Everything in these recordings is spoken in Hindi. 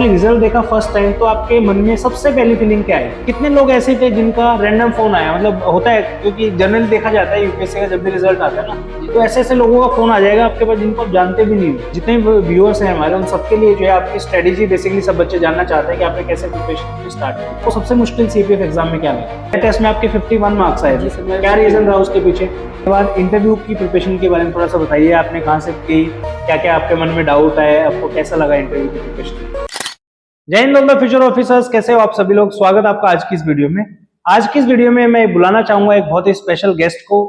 आपने रिजल्ट देखा फर्स्ट टाइम तो आपके मन में सबसे पहली फीलिंग क्या है? कितने लोग ऐसे थे जिनका रैंडम फोन आया? मतलब होता है क्योंकि जनरली देखा जाता है यूपीएससी का जब भी रिजल्ट आता है ना, तो ऐसे ऐसे लोगों का फोन आ जाएगा आपके पास जिनको आप जानते भी नहीं हो। जितने व्यूअर्स हैं हमारे, उन सबके लिए जो है आपकी स्ट्रेटेजी बेसिकली सब बच्चे जानना चाहते हैं कि आपने कैसे प्रिपरेशन स्टार्ट की। तो सबसे मुश्किल सीपीएफ एग्जाम में क्या लगा? टेस्ट में आपके 51 मार्क्स आए थे, क्या रीजन रहा उसके पीछे? उसके बाद इंटरव्यू की प्रिपरेशन के बारे में थोड़ा सा बताइए, आपने कहाँ से की, क्या क्या आपके मन में डाउट आए, आपको कैसा लगा इंटरव्यू की प्रिपरेशन? जय हिंद लोग, फ्यूचर ऑफिसर्स, कैसे हो आप सभी लोग? स्वागत आपका आज की इस वीडियो में। आज की इस वीडियो में मैं बुलाना चाहूंगा एक बहुत ही स्पेशल गेस्ट को,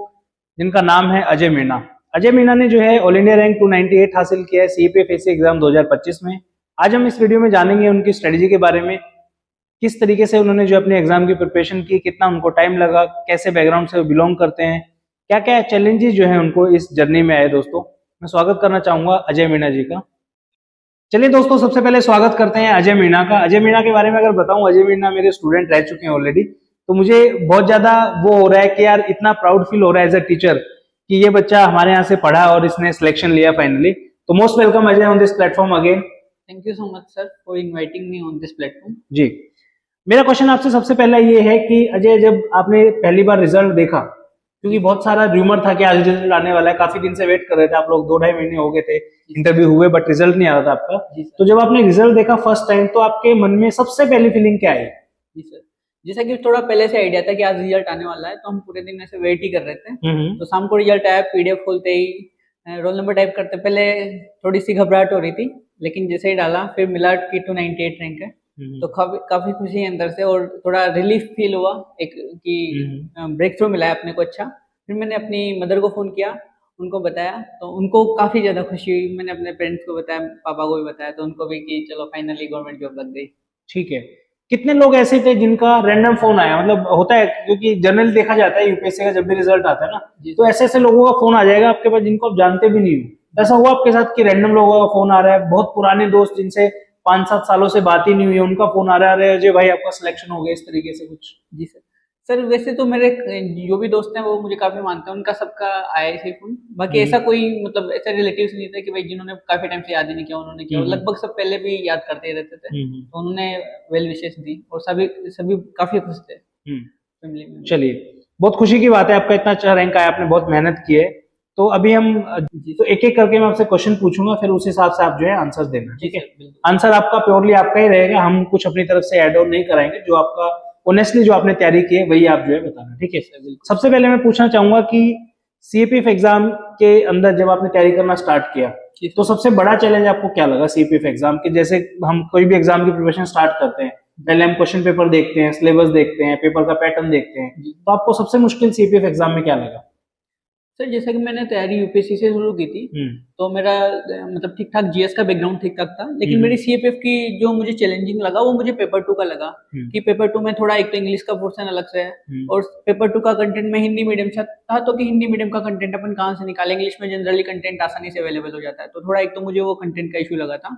जिनका नाम है अजय मीणा। अजय मीणा ने जो है ऑल इंडिया रैंक 298 हासिल किया है सीपीएफ एग्जाम 2025 में। आज हम इस वीडियो में जानेंगे उनकी स्ट्रेटेजी के बारे में, किस तरीके से उन्होंने जो अपने एग्जाम की प्रिपरेशन की, कितना उनको टाइम लगा, कैसे बैकग्राउंड से बिलोंग करते हैं, क्या क्या चैलेंजेस जो है उनको इस जर्नी में आए। दोस्तों, मैं स्वागत करना चाहूंगा अजय मीणा जी का। चलिए दोस्तों, सबसे पहले स्वागत करते हैं अजय मीणा का। अजय मीणा के बारे में अगर बताऊं, अजय मीणा मेरे स्टूडेंट रह चुके हैं ऑलरेडी, तो मुझे बहुत ज्यादा वो हो रहा है कि यार इतना प्राउड फील हो रहा है एज अ टीचर कि ये बच्चा हमारे यहाँ से पढ़ा और इसने सिलेक्शन लिया फाइनली। तो most welcome Ajay on this platform again. Thank you so much sir for inviting me on this platform. जी, मेरा क्वेश्चन आपसे सबसे पहला ये है कि अजय, जब आपने पहली बार रिजल्ट देखा, क्योंकि बहुत सारा रूमर था कि आज रिजल्ट आने वाला है, काफी दिन से वेट कर रहे थे आप लोग, 2-2.5 महीने हो गए थे इंटरव्यू हुए, बट रिजल्ट नहीं आ रहा था आपका। तो जब आपने रिजल्ट देखा फर्स्ट टाइम तो आपके मन में सबसे पहली फीलिंग क्या है? जी सर, जैसा कि थोड़ा पहले से आइडिया था कि आज रिजल्ट आने वाला है, तो हम पूरे दिन ऐसे वेट ही कर रहे थे। तो शाम को रिजल्ट आया, पीडीएफ खोलते ही रोल नंबर टाइप करते पहले थोड़ी सी घबराहट हो रही थी, लेकिन जैसे ही डाला फिर मिला कि 298 रैंक है, तो काफी खुशी है अंदर से और थोड़ा रिलीफ फील हुआ एक कि ब्रेक थ्रू मिला है अपने को। अच्छा, फिर मैंने अपनी मदर को फोन किया, उनको बताया, तो उनको काफी ज्यादा खुशी हुई। मैंने अपने पेरेंट्स को बताया, पापा को भी बताया, तो उनको भी कि चलो फाइनली गवर्नमेंट जॉब लग गई। ठीक है। कितने लोग ऐसे थे जिनका रैंडम फोन आया? मतलब होता है क्योंकि जनरली देखा जाता है यूपीएससी का जब भी रिजल्ट आता है ना, तो ऐसे ऐसे लोगों का फोन आ जाएगा आपके पास जिनको आप जानते भी नहीं हो। ऐसा हुआ आपके साथ कि रैंडम लोगों का फोन आ रहा है, बहुत पुराने दोस्त जिनसे 5-7 सालों से बात ही नहीं हुई, उनका फोन आ रहा है, अजय भाई आपका सिलेक्शन हो गया, इस तरीके से कुछ? जी सर। सर वैसे तो मेरे जो भी दोस्त हैं वो मुझे काफी मानते हैं, उनका सबका आया ही फोन। बाकी ऐसा कोई मतलब ऐसा रिलेटिव्स नहीं था कि भाई जिन्होंने काफी टाइम से याद ही नहीं किया, उन्होंने किया। लगभग सब पहले भी याद करते ही रहते थे, तो उन्होंने वेल विशेस दी और सभी सभी काफी खुश थे फैमिली में। चलिए, बहुत खुशी की बात है, आपका इतना अच्छा रैंक आया, आपने बहुत मेहनत की है। तो अभी हम तो एक एक करके मैं आपसे क्वेश्चन पूछूंगा, फिर उस हिसाब से आप जो है आंसर देना, ठीक है? आंसर आपका प्योरली आपका ही रहेगा, हम कुछ अपनी तरफ से ऐड ऑन नहीं कराएंगे। जो आपका ऑनेस्टली जो आपने तैयारी की है वही आप जो है बताना, ठीक है? सबसे पहले मैं पूछना चाहूंगा कि सीपीएफ एग्जाम के अंदर जब आपने तैयारी करना स्टार्ट किया, तो सबसे बड़ा चैलेंज आपको क्या लगा सीपीएफ एग्जाम के? जैसे हम कोई भी एग्जाम की प्रिपरेशन स्टार्ट करते हैं, पहले हम क्वेश्चन पेपर देखते हैं, सिलेबस देखते हैं, पेपर का पैटर्न देखते हैं, तो आपको सबसे मुश्किल सीपीएफ एग्जाम में क्या लगा? सर जैसा कि मैंने तैयारी यूपीएससी से शुरू की थी, तो मेरा मतलब ठीक ठाक जीएस का बैकग्राउंड ठीक ठाक था, लेकिन मेरी सीएफएफ की जो मुझे चैलेंजिंग लगा वो मुझे पेपर 2 का लगा। कि पेपर 2 में थोड़ा एक तो इंग्लिश का पोर्शन अलग से है, और पेपर 2 का कंटेंट में हिंदी मीडियम से था, तो कि हिंदी मीडियम का कंटेंट अपन कहाँ से निकालें, इंग्लिश में जनरली कंटेंट आसानी से अवेलेबल हो जाता है। तो थोड़ा एक तो मुझे वो कंटेंट का इशू लगा था,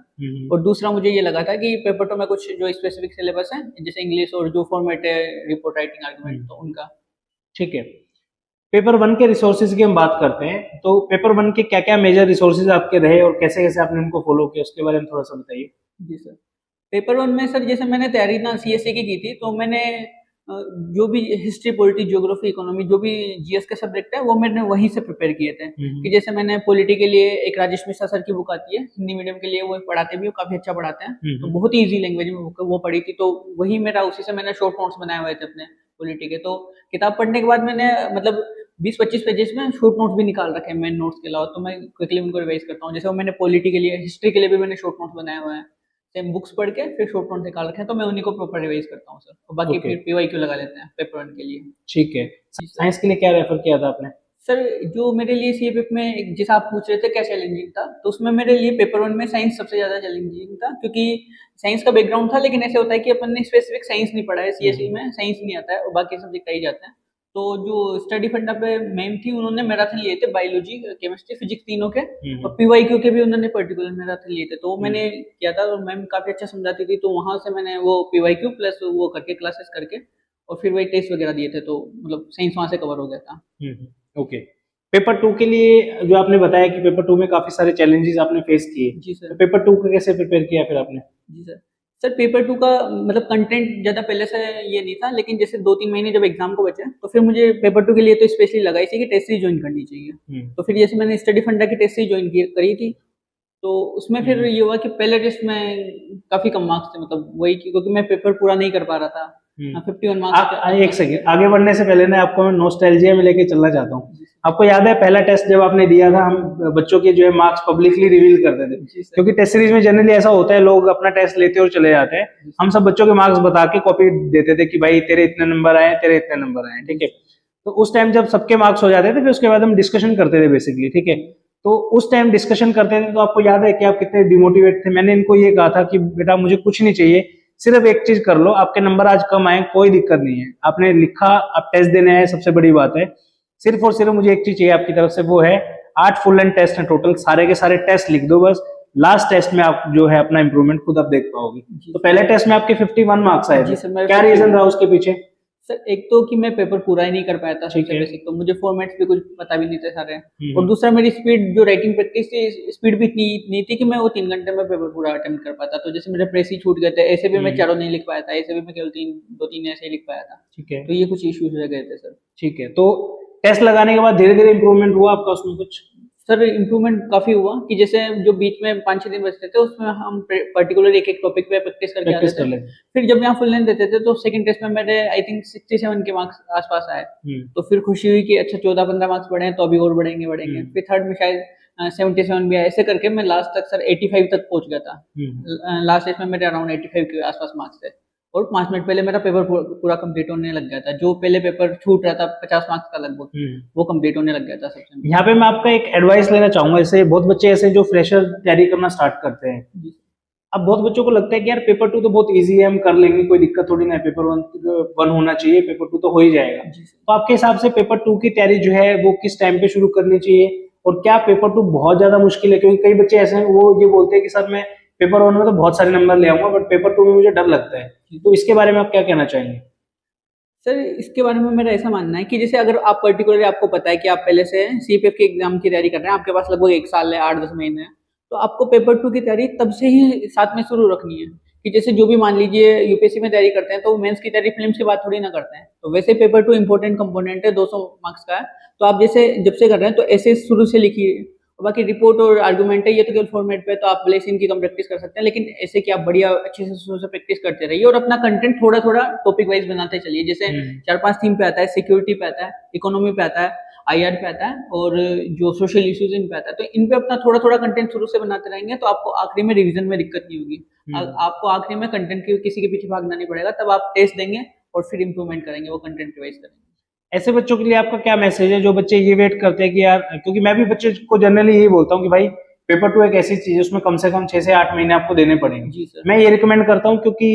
और दूसरा मुझे ये लगा था कि पेपर 2 में कुछ जो स्पेसिफिक सिलेबस है, जैसे इंग्लिश और जो फॉर्मेट है रिपोर्ट राइटिंग आर्गुमेंट, तो उनका। ठीक है। पेपर 1 के रिसोर्सेज की हम बात करते हैं, तो पेपर 1 के क्या क्या मेजर रिसोर्सेज आपके रहे और कैसे कैसे आपने उनको फॉलो किया, उसके बारे में थोड़ा सा बताइए। जी सर। पेपर 1 में सर जैसे मैंने तैयारी ना सीएसए की थी, तो मैंने जो भी हिस्ट्री, पॉलिटी, ज्योग्राफी, इकोनॉमी, जो भी जीएस के सब्जेक्ट है वो मैंने वहीं से प्रिपेयर किए थे। कि जैसे मैंने पॉलिटी के लिए एक राजेश मिश्रा सर की बुक आती है हिंदी मीडियम के लिए, वो पढ़ाते भी, वो काफी अच्छा पढ़ाते हैं, तो बहुत ही ईजी लैंग्वेज में वो पढ़ी थी, तो वही मेरा, उसी से मैंने शॉर्ट नोट्स बनाए हुए थे अपने पॉलिटी के। तो किताब पढ़ने के बाद मैंने मतलब 20-25 पेजेस में शॉर्ट नोट्स भी निकाल रखे हैं मेन नोट्स के अलावा, तो मैं क्विकली उनको रिवाइज करता हूँ। जैसे वो मैंने पॉलिटी के लिए, हिस्ट्री के लिए भी मैंने शॉर्ट नोट्स बनाए हुए हैं, सेम बुक्स पढ़ के फिर शॉर्ट नोट निकाल रखे हैं, तो मैं उन्हीं को प्रॉपर रिवाइज करता हूँ सर। और बाकी फिर पीवाईक्यू लगा लेते हैं पेपर 1 के लिए। ठीक है। साइंस के लिए क्या रेफर किया था आपने? सर जो मेरे लिए सीएफएफ में, जैसा आप पूछ रहे थे क्या चैलेंजिंग था, तो उसमें मेरे लिए पेपर 1 में साइंस सबसे ज्यादा चैलेंजिंग था, क्योंकि साइंस का बैकग्राउंड था, लेकिन ऐसे होता है कि अपन ने स्पेसिफिक साइंस नहीं पढ़ा है, सीएसई में साइंस नहीं आता है और बाकी सब्जेक्ट आ ही जाते हैं। तो जो स्टडी फंडा पे मैम थी, उन्होंने मैराथन लिए थे, बायोलॉजी, केमिस्ट्री, फिजिक्स तीनों के, और पीवाईक्यू के भी उन्होंने पर्टिकुलर मैराथन लिए थे, तो मैंने किया था, और मैम काफी अच्छा समझाती थी, तो वहां से मैंने वो पीवाईक्यू प्लस वो करके क्लासेस करके और फिर वही टेस्ट वगैरह दिए थे, तो मतलब साइंस वहां से कवर हो गया था। ओके। पेपर 2 के लिए जो आपने बताया कि पेपर 2 में काफी सारे चैलेंजेस आपने फेस किए, जी सर। तो पेपर 2 का कैसे प्रिपेयर किया फिर आपने? जी सर। सर पेपर 2 का मतलब कंटेंट ज़्यादा पहले से ये नहीं था, लेकिन जैसे 2-3 महीने जब एग्जाम को बचे तो फिर मुझे पेपर 2 के लिए तो स्पेशली लगाई थी कि टेस्ट सीरीज ज्वाइन करनी चाहिए। तो फिर जैसे मैंने स्टडी फंडा की टेस्ट सीरीज ज्वाइन करी थी, तो उसमें फिर ये हुआ कि पहले टेस्ट में काफ़ी कम मार्क्स थे, मतलब वही क्योंकि मैं पेपर पूरा नहीं कर पा रहा था। 51 मार्क्स। एक सेकंड, आगे बढ़ने से पहले ना आपको मैं नॉस्टैल्जिया में लेके चलना चाहता हूँ। आपको याद है पहला टेस्ट जब आपने दिया था, हम बच्चों के जो है मार्क्स पब्लिकली रिवील करते थे, क्योंकि टेस्ट सीरीज में जनरली ऐसा होता है, लोग अपना टेस्ट लेते और चले जाते हैं। हम सब बच्चों के मार्क्स बता के कॉपी देते थे कि भाई तेरे इतने नंबर आए, तेरे इतने नंबर आए, ठीक है। तो उस टाइम जब सबके मार्क्स हो जाते थे फिर उसके बाद हम डिस्कशन करते थे बेसिकली, ठीक है। तो उस टाइम डिस्कशन करते थे तो आपको याद है कि आप कितने डिमोटिवेट थे। मैंने इनको ये कहा था कि बेटा मुझे कुछ नहीं चाहिए, सिर्फ एक चीज कर लो, आपके नंबर आज कम आए कोई दिक्कत नहीं है, आपने लिखा, आप टेस्ट देने आए, सबसे बड़ी बात है। सिर्फ और सिर्फ मुझे एक चीज चाहिए आपकी तरफ से, वो है 8 फुल एंड टेस्ट है टोटल, सारे के सारे टेस्ट लिख दो बस। लास्ट टेस्ट में आप जो है अपना इंप्रूवमेंट खुद आप देख पाओगे। तो पहले टेस्ट में आपके 51 मार्क्स आए थे, क्या रीजन रहा उसके पीछे? सर एक तो कि मैं पेपर पूरा ही नहीं कर पाया था, सबसे बेसिक तो मुझे फॉर्मेट्स भी कुछ पता भी नहीं थे सारे, और दूसरा मेरी स्पीड जो राइटिंग प्रैक्टिस थी, स्पीड भी इतनी नहीं थी कि मैं वो 3 घंटे में पेपर पूरा अटेम्प्ट कर पाता। तो जैसे मेरे प्रेस ही छूट गए थे, ऐसे भी मैं चारों नहीं लिख पाया था, ऐसे भी मैं केवल 2-3 ऐसे ही लिख पाया था, ठीक है। तो ये कुछ इश्यूज रह गए थे सर। ठीक है, तो टेस्ट लगाने के बाद धीरे धीरे इंप्रूवमेंट हुआ आपका उसमें कुछ? सर इम्प्रूवमेंट काफी हुआ कि जैसे जो बीच में 5-6 दिन बचते थे उसमें हम पर्टिकुलर एक टॉपिक पे प्रैक्टिस करके आते थे। फिर जब यहाँ फुल लेंथ देते थे तो सेकंड टेस्ट में मेरे आई थिंक 67 के मार्क्स आसपास आए। तो फिर खुशी हुई कि अच्छा 14-15 मार्क्स बढ़े तो अभी और बढ़ेंगे। फिर थर्ड में शायद 77 भी आए, ऐसे करके मैं लास्ट तक सर 85 तक पहुंच गया था। लास्ट टेस्ट में मेरे अराउंड 85 के आसपास मार्क्स थे, और 5 मिनट पहले मेरा पेपर पूरा कंप्लीट होने लग गया था। जो पहले पेपर छूट रहा था 50 मार्क्स का लगभग, वो कंप्लीट होने लग गया था सबसे। यहाँ पे मैं आपका एक एडवाइस लेना चाहूंगा, जैसे बहुत बच्चे ऐसे जो फ्रेशर तैयारी करना स्टार्ट करते हैं, अब बहुत बच्चों को लगता है कि यार पेपर 2 तो बहुत इजी है, हम कर लेंगे, कोई दिक्कत थोड़ी ना है, पेपर 1 होना चाहिए, पेपर 2 तो हो ही जाएगा। तो आपके हिसाब से पेपर 2 की तैयारी जो है वो किस टाइम पे शुरू करनी चाहिए, और क्या पेपर 2 बहुत ज्यादा मुश्किल है? क्योंकि कई बच्चे ऐसे हैं वो ये बोलते हैं कि सर मैं पेपर 1 में तो बहुत सारे नंबर ले आऊंगा, बट पेपर 2 में मुझे डर लगता है। तो इसके बारे में आप क्या कहना चाहेंगे? सर इसके बारे में मेरा ऐसा मानना है कि जैसे अगर आप पर्टिकुलरली आपको पता है कि आप पहले से सीपीएफ के एग्जाम की तैयारी कर रहे हैं, आपके पास लगभग 1 साल है, 8-10 महीने है, तो आपको पेपर 2 की तैयारी तब से ही साथ में शुरू रखनी है। कि जैसे जो भी मान लीजिए यूपीएससी में तैयारी करते हैं तो मेंस की तैयारी फिल्म्स के बाद थोड़ी ना करते हैं, तो वैसे पेपर 2 इंपॉर्टेंट कंपोनेंट है, 200 मार्क्स का है। तो आप जैसे जब से कर रहे हैं तो ऐसे शुरू से लिखिए, और बाकी रिपोर्ट और आर्गुमेंट है ये तो केवल फॉर्मेट पे, तो आप भले इनकी कम प्रैक्टिस कर सकते हैं, लेकिन ऐसे कि आप बढ़िया अच्छे से शुरू से प्रैक्टिस करते रहिए, और अपना कंटेंट थोड़ा थोड़ा टॉपिक वाइज बनाते चलिए। जैसे 4-5 थीम पे आता है, सिक्योरिटी पे आता है, इकोनॉमी पे आता है, आईआर पे आता है, और जो सोशल इश्यूज इन पे आता है। तो इन पे अपना थोड़ा थोड़ा कंटेंट शुरू से बनाते रहेंगे तो आपको आखिरी में रिवीजन में दिक्कत नहीं होगी। आपको आखिरी में कंटेंट की किसी के पीछे भागना नहीं पड़ेगा, तब आप टेस्ट देंगे और फिर इंप्रूवमेंट करेंगे, वो कंटेंट रिवाइज करेंगे। ऐसे बच्चों के लिए आपका क्या मैसेज है जो बच्चे ये वेट करते हैं कि यार, क्योंकि मैं भी बच्चे को जनरली यही बोलता हूँ कि भाई पेपर 2 एक ऐसी चीज है उसमें कम से कम 6 से 8 महीने आपको देने पड़ेंगे। जी सर। मैं ये रिकमेंड करता हूँ, क्योंकि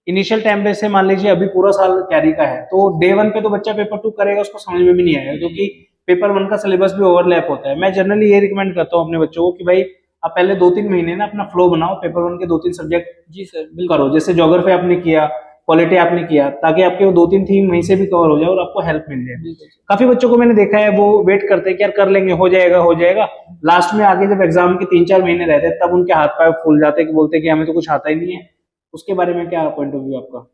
इनिशियल टाइम पे से मान लीजिए अभी पूरा साल तैयारी का है, तो डे 1 पे तो बच्चा पेपर 2 करेगा, उसको समझ में भी नहीं आएगा, क्योंकि पेपर 1 का सिलेबस भी ओवरलैप होता है। मैं जनरली ये रिकमेंड करता हूँ अपने बच्चों को कि भाई आप पहले 2-3 महीने ना अपना फ्लो बनाओ, पेपर 1 के 2-3 सब्जेक्ट जी सर करो, जैसे ज्योग्राफी आपने किया, पॉलिटी आपने किया, ताकि आपके वो 2-3 थीम वहीं से भी कवर हो जाए और आपको हेल्प मिल जाए। काफी बच्चों को मैंने देखा है वो वेट करते हैं कि यार कर लेंगे, हो जाएगा, लास्ट में आगे जब एग्जाम के 3-4 महीने रहते हैं तब उनके हाथ पैर फूल जाते हैं कि बोलते हैं कि हमें तो कुछ आता ही नहीं है। उसके बारे में क्या पॉइंट ऑफ व्यू आपका?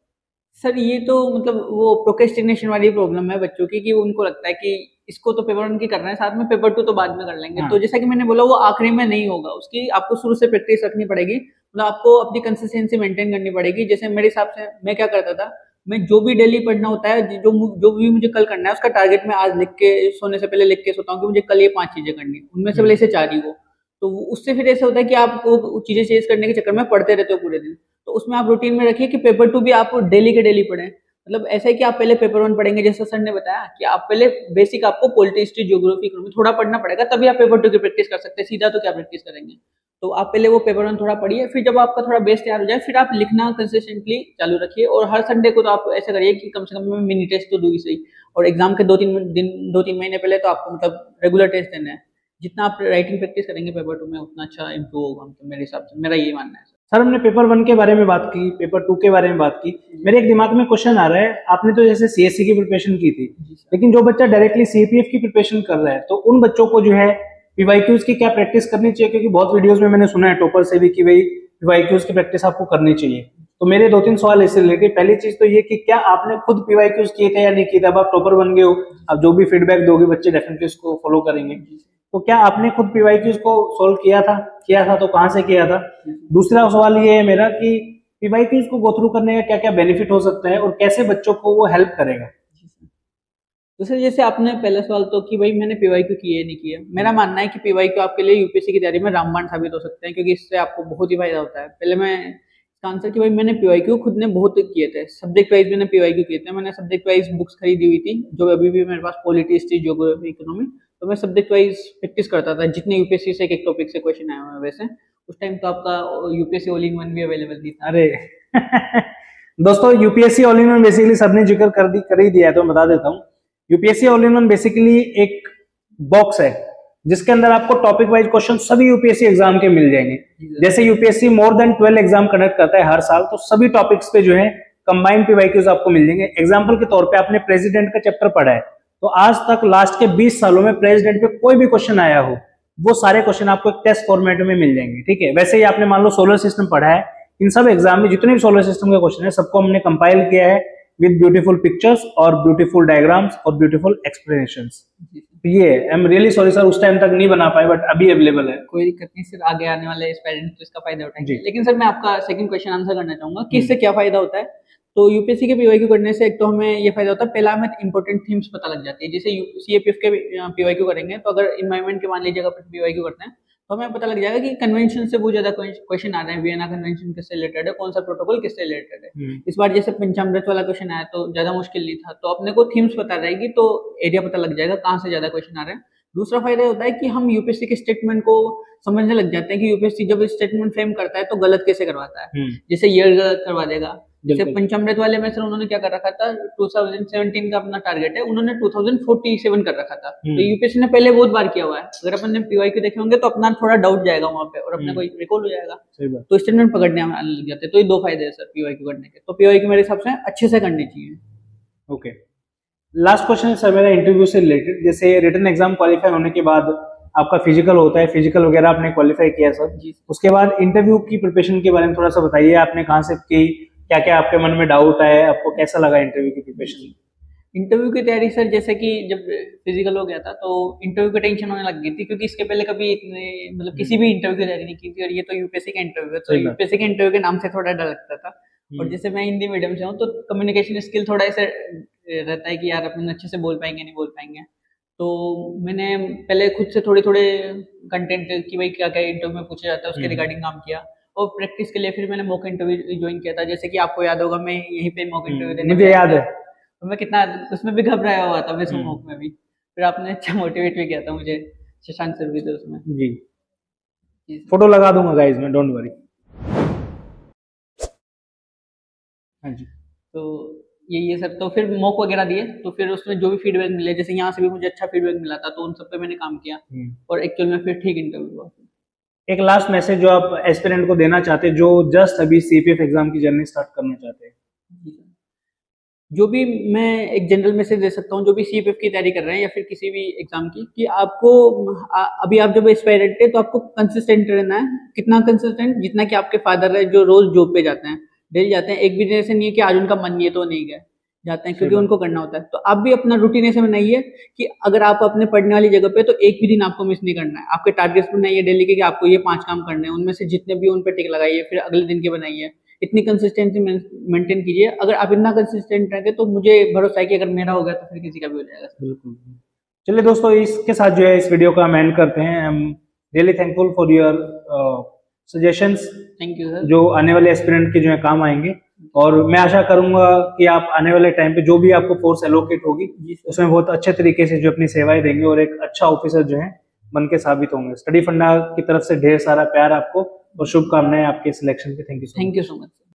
सर ये तो मतलब वो प्रोक्रेस्टिनेशन वाली प्रॉब्लम है बच्चों की, कि उनको लगता है कि इसको तो पेपर 1 की करना है, साथ में पेपर 2 तो बाद में कर लेंगे। हाँ। तो जैसा कि मैंने बोला वो आखिरी में नहीं होगा, उसकी आपको शुरू से प्रैक्टिस रखनी पड़ेगी, मतलब आपको अपनी कंसिस्टेंसी मेंटेन करनी पड़ेगी। जैसे मेरे हिसाब से मैं क्या करता था, मैं जो भी डेली पढ़ना होता है, जो भी मुझे कल करना है उसका टारगेट मैं आज लिख के सोने से पहले लिख के सोता हूँ कि मुझे कल ये 5 चीजें करनी, उनमें से भले से 4 ही हो। तो उससे फिर ऐसा होता है कि आप वो चीजें चेंज करने के चक्कर में पढ़ते रहते हो पूरे दिन। तो उसमें आप रूटीन में रखिए कि पेपर 2 भी आप डेली के डेली पढ़ें। मतलब ऐसा है कि आप पहले पेपर 1 पढ़ेंगे, जैसा सर ने बताया कि आप पहले बेसिक आपको पॉलिटी, हिस्ट्री, ज्योग्राफी, इकोनॉमी थोड़ा पढ़ना पड़ेगा, तभी आप पेपर 2 की प्रैक्टिस कर सकते हैं। सीधा तो क्या प्रैक्टिस करेंगे, तो आप पहले वो पेपर 1 थोड़ा पढ़िए, फिर जब आपका थोड़ा बेस तैयार हो जाए फिर आप लिखना कंसिस्टेंटली चालू रखिए। और हर संडे को तो आप ऐसा करिए कि कम से कम मैं मिनी टेस्ट तो दूँ ही सही, और एग्जाम के 2-3 महीने पहले तो आपको मतलब रेगुलर टेस्ट देना है। जितना आप राइटिंग प्रैक्टिस करेंगे पेपर 2 में उतना अच्छा इंप्रूव होगा, तो मेरे हिसाब से मेरा यही मानना है। सर हमने पेपर 1 के बारे में बात की, पेपर 2 के बारे में बात की, मेरे एक दिमाग में क्वेश्चन आ रहा है, आपने तो जैसे सीएससी की प्रिपरेशन की थी, लेकिन जो बच्चा डायरेक्टली सीपीएफ की प्रिपरेशन कर रहा है, तो उन बच्चों को जो है पीवाईक्यूज की क्या प्रैक्टिस करनी चाहिए? क्योंकि बहुत वीडियोस में मैंने सुना है टॉपर से भी कि भाई पीवाईक्यूज की प्रैक्टिस आपको करनी चाहिए, तो मेरे 2-3 सवाल इससे रिलेटेड। पहली चीज तो ये कि क्या आपने खुद पीवाईक्यूज किए थे या नहीं किए थे? अब आप टॉपर बन गए हो, अब जो भी फीडबैक दोगे बच्चे डेफिनेटली उसको फॉलो करेंगे। तो क्या आपने खुद पीवाईक्यूज को सोल्व किया था तो कहाँ से किया था? दूसरा सवाल ये है मेरा कि पीवाईक्यूज को गो थ्रू करने का क्या क्या बेनिफिट हो सकता है और कैसे बच्चों को वो हेल्प करेगा? तो सर जैसे आपने पहला सवाल तो कि भाई मैंने पीवाईक्यू किए नहीं किए, मेरा मानना है कि पीवाईक्यू आपके लिए यूपीएससी की तैयारी में रामबाण साबित हो सकते हैं, क्योंकि इससे आपको बहुत ही फायदा होता है। पहले मैं इसका आंसर कि भाई मैंने पीवाईक्यू खुद ने बहुत किए थे, सब्जेक्ट वाइज मैंने पीवाईक्यू किए थे। मैंने सब्जेक्ट वाइज बुक्स खरीदी हुई थी, जो अभी भी मेरे पास पॉलिटी, हिस्ट्री, ज्योग्राफी, इकोनॉमी, तो मैं सब्जेक्ट वाइज प्रैक्टिस करता था जितने यूपीएससी से एक टॉपिक से क्वेश्चन आए हुए हैं। वैसे उस टाइम तो आपका यूपीएससी ऑल इन वन भी अवेलेबल नहीं था। अरे दोस्तों UPSC all in one basically सबने जिक्र कर ही दिया है, तो मैं बता देता हूँ। UPSC all in one basically एक बॉक्स है जिसके अंदर आपको टॉपिक वाइज क्वेश्चन सभी यूपीएससी एग्जाम के मिल जाएंगे। जैसे UPSC more than 12 exam conduct करता है हर साल, तो सभी टॉपिक्स पे जो है कंबाइंड पीवाईक्यूज आपको मिल जाएंगे। एग्जांपल के तौर पे आपने प्रेसिडेंट का चैप्टर पढ़ा है, तो आज तक लास्ट के 20 सालों में प्रेसिडेंट पे कोई भी क्वेश्चन आया हो, वो सारे क्वेश्चन आपको एक टेस्ट फॉर्मेट में मिल जाएंगे। ठीक है, वैसे ही आपने मान लो सोलर सिस्टम पढ़ा है, इन सब एग्जाम में जितने भी सोलर सिस्टम के क्वेश्चन है सबको हमने कंपाइल किया है विद ब्यूटीफुल पिक्चर्स और ब्यूटीफुल डायग्राम्स और ब्यूटीफुल एक्सप्लेनेशंस। ये I am really sorry sir, उस टाइम तक नहीं बना पाए, बट अभी अवेलेबल है। कोई दिक्कत नहीं सर, आगे आने वाले एस्पायरेंट तो इसका फायदा उठाएंगे। लेकिन सर मैं आपका सेकंड क्वेश्चन आंसर करना चाहूंगा कि इससे क्या फायदा होता है। तो यूपीएससी के पीवाईक्यू करने से एक तो हमें ये फायदा होता है, पहला हमें इंपॉर्टेंट थीम्स पता लग जाती है। जैसे सीएपीएफ के पीवाईक्यू करेंगे, तो अगर इन्वायरमेंट के मान लीजिए अगर पीवाईक्यू करते हैं तो हमें पता लग जाएगा कि कन्वेंशन से बहुत ज्यादा क्वेश्चन आ रहे हैं, वियना कन्वेंशन किससे रिलेटेड है, कौन सा प्रोटोकॉल किससे रिलेटेड है। इस बार जैसे पंचामृत वाला क्वेश्चन आया तो ज्यादा मुश्किल नहीं था, तो अपने को थीम्स पता रहेगी तो एरिया पता लग जाएगा कहाँ से ज्यादा क्वेश्चन आ रहे हैं। दूसरा फायदा होता है कि हम यूपीएससी के स्टेटमेंट को समझने लग जाते हैं कि यूपीएससी जब स्टेटमेंट फ्रेम करता है तो गलत कैसे करवाता है। जैसे ईयर गलत करवा देगा, जैसे पंचामृत वाले में सर उन्होंने क्या कर रखा था, 2017 का अपना टारगेट है, उन्होंने 2047 कर रखा था। तो यूपीएससी ने पहले बहुत बार किया हुआ है। अगर अपन ने पीवाईक्यू देखे होंगे तो अपना थोड़ा डाउट जाएगा वहां पे और अपने को रिकॉल हो जाएगा, तो स्टेटमेंट पकड़ने में आने लग जाते हैं। तो ये दो फायदे हैं सर पीवाईक्यू करने के। तो पीवाईक्यू मेरे हिसाब से अच्छे से करनी चाहिए। ओके, लास्ट क्वेश्चन है सर मेरा इंटरव्यू से रिलेटेड। जैसे रिटन एग्जाम क्वालिफाई होने के बाद आपका फिजिकल होता है, फिजिकल वगैरह आपने क्वालिफाई किया सर, उसके बाद इंटरव्यू की प्रिपरेशन के बारे में थोड़ा सा बताइए। आपने कहाँ से की, क्या क्या आपके मन में डाउट आए, आपको कैसा लगा इंटरव्यू की प्रिपरेशन? इंटरव्यू की तैयारी सर, जैसे कि जब फिजिकल हो गया था तो इंटरव्यू की टेंशन होने लग गई थी, क्योंकि इसके पहले कभी इतने मतलब किसी भी इंटरव्यू की तैयारी नहीं की थी, और ये तो यूपीएससी का इंटरव्यू है, तो यूपीएससी के इंटरव्यू के नाम से थोड़ा डर लगता था। और जैसे मैं हिंदी मीडियम से हूँ तो कम्युनिकेशन स्किल थोड़ा ऐसे रहता है कि यार अपन अच्छे से बोल पाएंगे नहीं बोल पाएंगे। तो मैंने पहले खुद से थोड़े कंटेंट की भाई क्या क्या इंटरव्यू में पूछा जाता है उसके रिगार्डिंग काम किया, और प्रैक्टिस के लिए फिर मैंने मॉक इंटरव्यू ज्वाइन किया था। जैसे कि आपको याद होगा मैं यहीं पे मॉक इंटरव्यू देने मुझे याद है, तो मैं कितना उसमें भी घबराया हुआ था, मैं मॉक में भी। फिर आपने अच्छा मोटिवेट भी किया था मुझे, शशांक सर भी थे उसमें। जी फोटो लगा दूंगा गाइस में, डोंट वरी। हाँ जी, तो यही है सर। तो फिर मॉक वगैरह दिए, तो फिर उसमें जो भी फीडबैक मिले, जैसे यहाँ से भी मुझे अच्छा फीडबैक मिला था, तो उन सब पे मैंने काम किया और एक्चुअल में फिर ठीक इंटरव्यू हुआ। एक लास्ट मैसेज जो आप एस्पिरेंट को देना चाहते हैं जो जस्ट अभी सीपीएफ एग्जाम की जर्नी स्टार्ट करना चाहते हैं? जो भी मैं एक जनरल मैसेज दे सकता हूँ जो भी सीपीएफ की तैयारी कर रहे हैं या फिर किसी भी एग्जाम की, कि आपको अभी आप जब एस्पायरेंट है तो आपको कंसिस्टेंट रहना है। कितना कंसिस्टेंट? जितना कि आपके फादर है जो रोज जॉब पे जाते हैं, डेली जाते हैं, एक भी दिन ऐसे नहीं है कि आज उनका मन नहीं है तो नहीं गए, जाते हैं क्योंकि उनको करना होता है। तो आप भी अपना रूटीन ऐसे बनाइए कि अगर आप अपने पढ़ने वाली जगह पे, तो एक भी दिन आपको मिस नहीं करना है। आपके टारगेट्स बनाइए डेली के कि आपको ये 5 काम करने हैं, उनमें से जितने भी उन पे टिक लगाइए, फिर अगले दिन के बनाइए। इतनी कंसिस्टेंसी मेंटेन कीजिए। अगर आप इतना कंसिस्टेंट रहेंगे तो मुझे भरोसा है कि अगर मेरा हो गया तो फिर किसी का भी हो जाएगा। बिल्कुल। चलिए दोस्तों, इसके साथ जो है इस वीडियो का हम एंड करते हैं। I am really thankful for your suggestions, thank you sir, जो आने वाले एस्पिरेंट के जो है काम आएंगे। और मैं आशा करूंगा कि आप आने वाले टाइम पे जो भी आपको फोर्स एलोकेट होगी उसमें बहुत अच्छे तरीके से जो अपनी सेवाएं देंगे और एक अच्छा ऑफिसर जो है बन के साबित होंगे। स्टडी फंडा की तरफ से ढेर सारा प्यार आपको और शुभकामनाएं आपके सिलेक्शन के। Thank you so much.